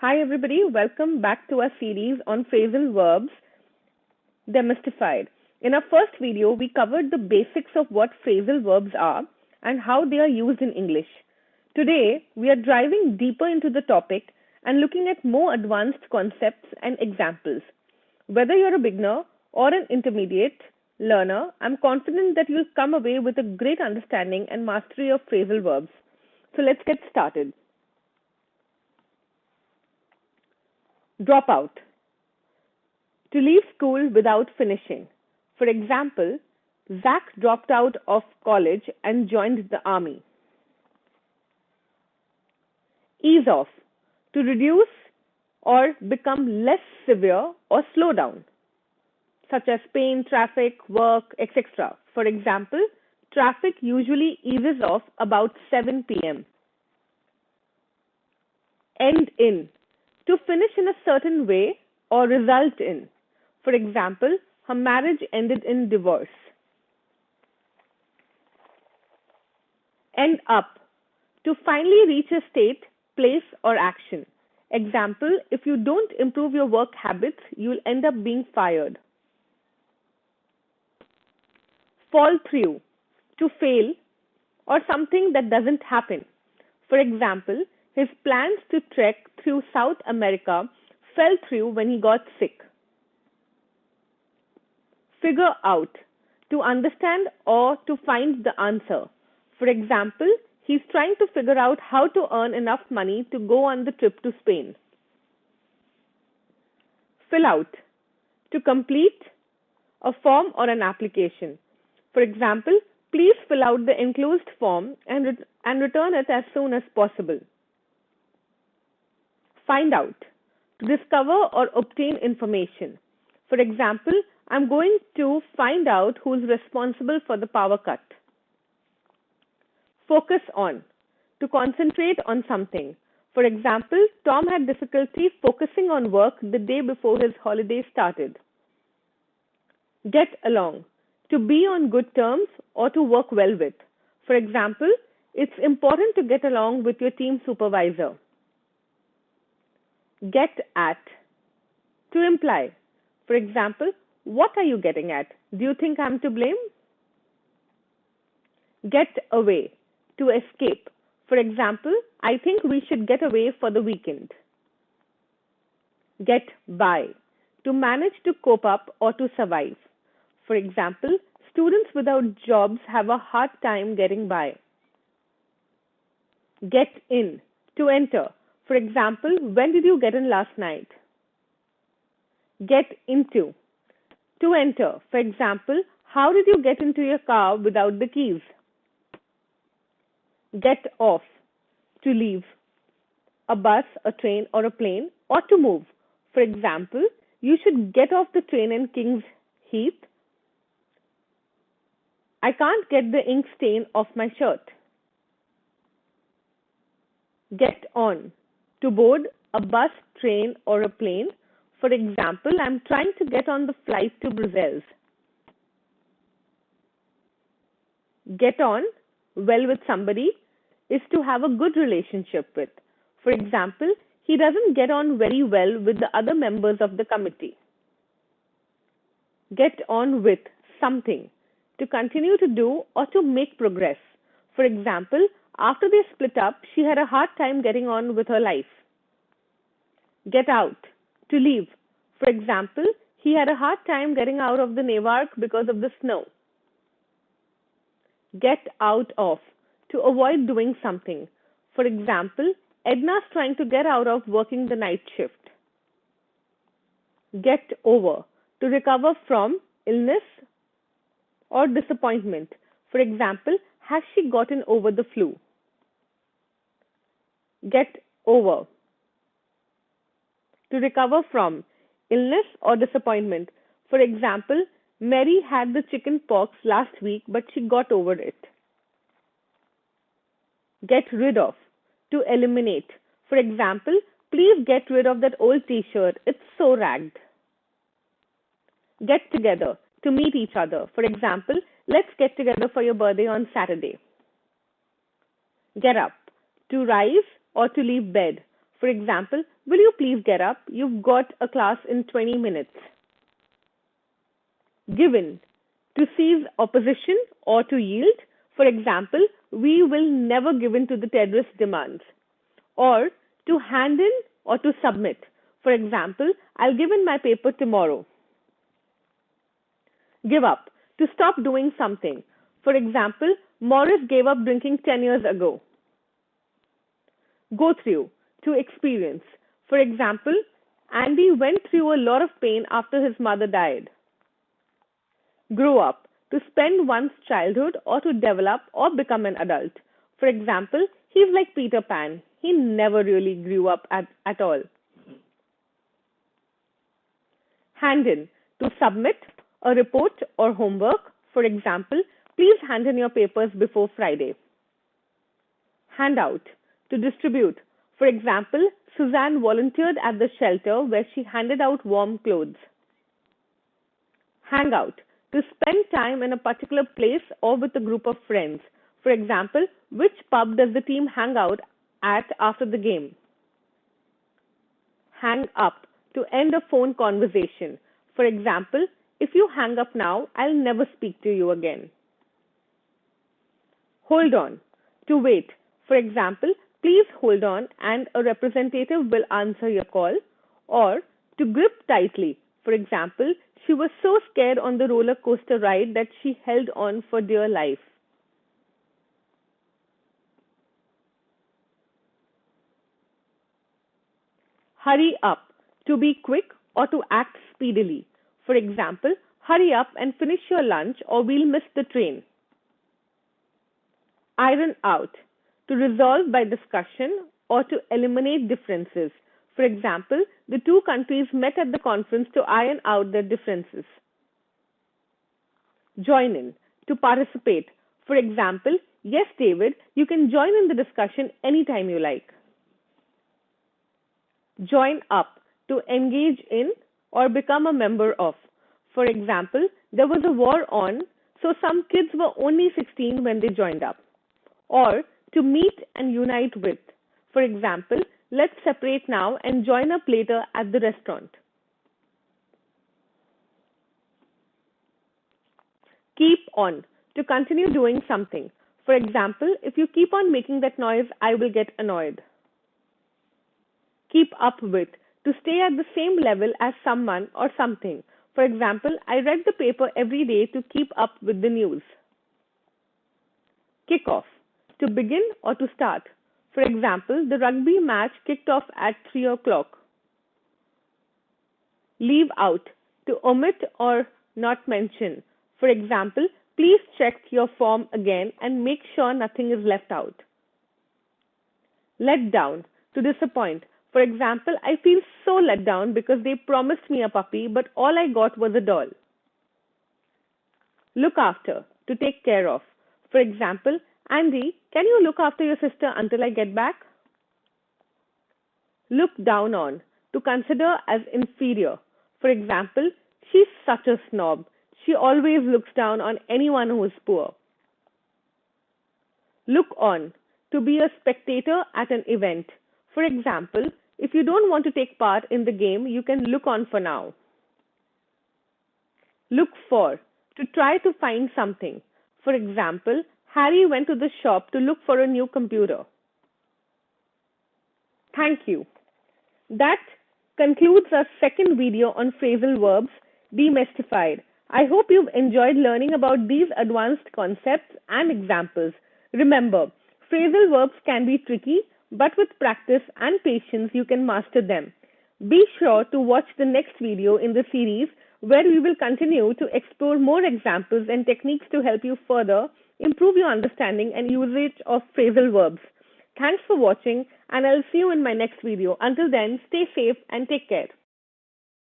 Hi, everybody. Welcome back to our series on phrasal verbs demystified. In our first video, we covered the basics of what phrasal verbs are and how they are used in English. Today, we are driving deeper into the topic and looking at more advanced concepts and examples. Whether you're a beginner or an intermediate learner, I'm confident that you'll come away with a great understanding and mastery of phrasal verbs. So let's get started. Drop out. To leave school without finishing. For example, Zach dropped out of college and joined the army. Ease off. To reduce or become less severe or slow down, such as pain, traffic, work, etc. For example, traffic usually eases off about 7 p.m. End in. To finish in a certain way or result in. For example, her marriage ended in divorce. End up. To finally reach a state, place, or action. Example, if you don't improve your work habits, you'll end up being fired. Fall through. To fail or something that doesn't happen. For example, his plans to trek through South America fell through when he got sick. Figure out. To understand or to find the answer. For example, he's trying to figure out how to earn enough money to go on the trip to Spain. Fill out. To complete a form or an application. For example, please fill out the enclosed form and return it as soon as possible. Find out. To discover or obtain information. For example, I'm going to find out who's responsible for the power cut. Focus on. To concentrate on something. For example, Tom had difficulty focusing on work the day before his holiday started. Get along. To be on good terms or to work well with. For example, it's important to get along with your team supervisor. Get at. To imply. For example, what are you getting at? Do you think I'm to blame? Get away. To escape. For example, I think we should get away for the weekend. Get by. To manage to cope up or to survive. For example, students without jobs have a hard time getting by. Get in. To enter. For example, when did you get in last night? Get into. To enter. For example, how did you get into your car without the keys? Get off. To leave. A bus, a train, or a plane, or to move. For example, you should get off the train in King's Heath. I can't get the ink stain off my shirt. Get on. To board a bus, train, or a plane. For example, I'm trying to get on the flight to Brussels. Get on well with somebody is to have a good relationship with. For example, he doesn't get on very well with the other members of the committee. Get on with something. To continue to do or to make progress. For example, after they split up, she had a hard time getting on with her life. Get out. To leave. For example, he had a hard time getting out of the Newark because of the snow. Get out of. To avoid doing something. For example, Edna's trying to get out of working the night shift. Get over. To recover from illness or disappointment. For example, has she gotten over the flu? Get over. To recover from illness or disappointment. For example, Mary had the chicken pox last week, but she got over it. Get rid of. To eliminate. For example, please get rid of that old t-shirt. It's so ragged. Get together. To meet each other. For example, let's get together for your birthday on Saturday. Get up. To rise or to leave bed. For example, will you please get up? You've got a class in 20 minutes. Given, to seize opposition or to yield. For example, we will never give in to the terrorist demands. Or to hand in or to submit. For example, I'll give in my paper tomorrow. Give up, to stop doing something. For example, Morris gave up drinking 10 years ago. Go through, to experience. For example, Andy went through a lot of pain after his mother died. Grow up, to spend one's childhood or to develop or become an adult. For example, he's like Peter Pan. He never really grew up at all. Hand in, to submit a report or homework. For example, please hand in your papers before Friday. Hand out, to distribute. For example, Suzanne volunteered at the shelter where she handed out warm clothes. Hang out, to spend time in a particular place or with a group of friends. For example, which pub does the team hang out at after the game? Hang up, to end a phone conversation. For example, if you hang up now, I'll never speak to you again. Hold on, to wait. For example, please hold on and a representative will answer your call. Or to grip tightly. For example, she was so scared on the roller coaster ride that she held on for dear life. Hurry up, to be quick or to act speedily. For example, hurry up and finish your lunch or we'll miss the train. Iron out, to resolve by discussion or to eliminate differences. For example, the two countries met at the conference to iron out their differences. Join in, to participate. For example, yes, David, you can join in the discussion anytime you like. Join up, to engage in or become a member of. For example, there was a war on, so some kids were only 16 when they joined up. Or to meet and unite with. For example, let's separate now and join up later at the restaurant. Keep on, to continue doing something. For example, if you keep on making that noise, I will get annoyed. Keep up with, to stay at the same level as someone or something. For example, I read the paper every day to keep up with the news. Kick off, to begin or to start. For example, the rugby match kicked off at 3 o'clock. Leave out, to omit or not mention. For example, please check your form again and make sure nothing is left out. Let down, to disappoint. For example, I feel so let down because they promised me a puppy, but all I got was a doll. Look after, to take care of. For example, Andy, can you look after your sister until I get back? Look down on, to consider as inferior. For example, she's such a snob. She always looks down on anyone who is poor. Look on, to be a spectator at an event. For example, if you don't want to take part in the game, you can look on for now. Look for, to try to find something. For example, Harry went to the shop to look for a new computer. Thank you. That concludes our second video on phrasal verbs demystified. I hope you've enjoyed learning about these advanced concepts and examples. Remember, phrasal verbs can be tricky, but with practice and patience, you can master them. Be sure to watch the next video in the series where we will continue to explore more examples and techniques to help you further improve your understanding and usage of phrasal verbs. Thanks for watching, and I'll see you in my next video. Until then, stay safe and take care.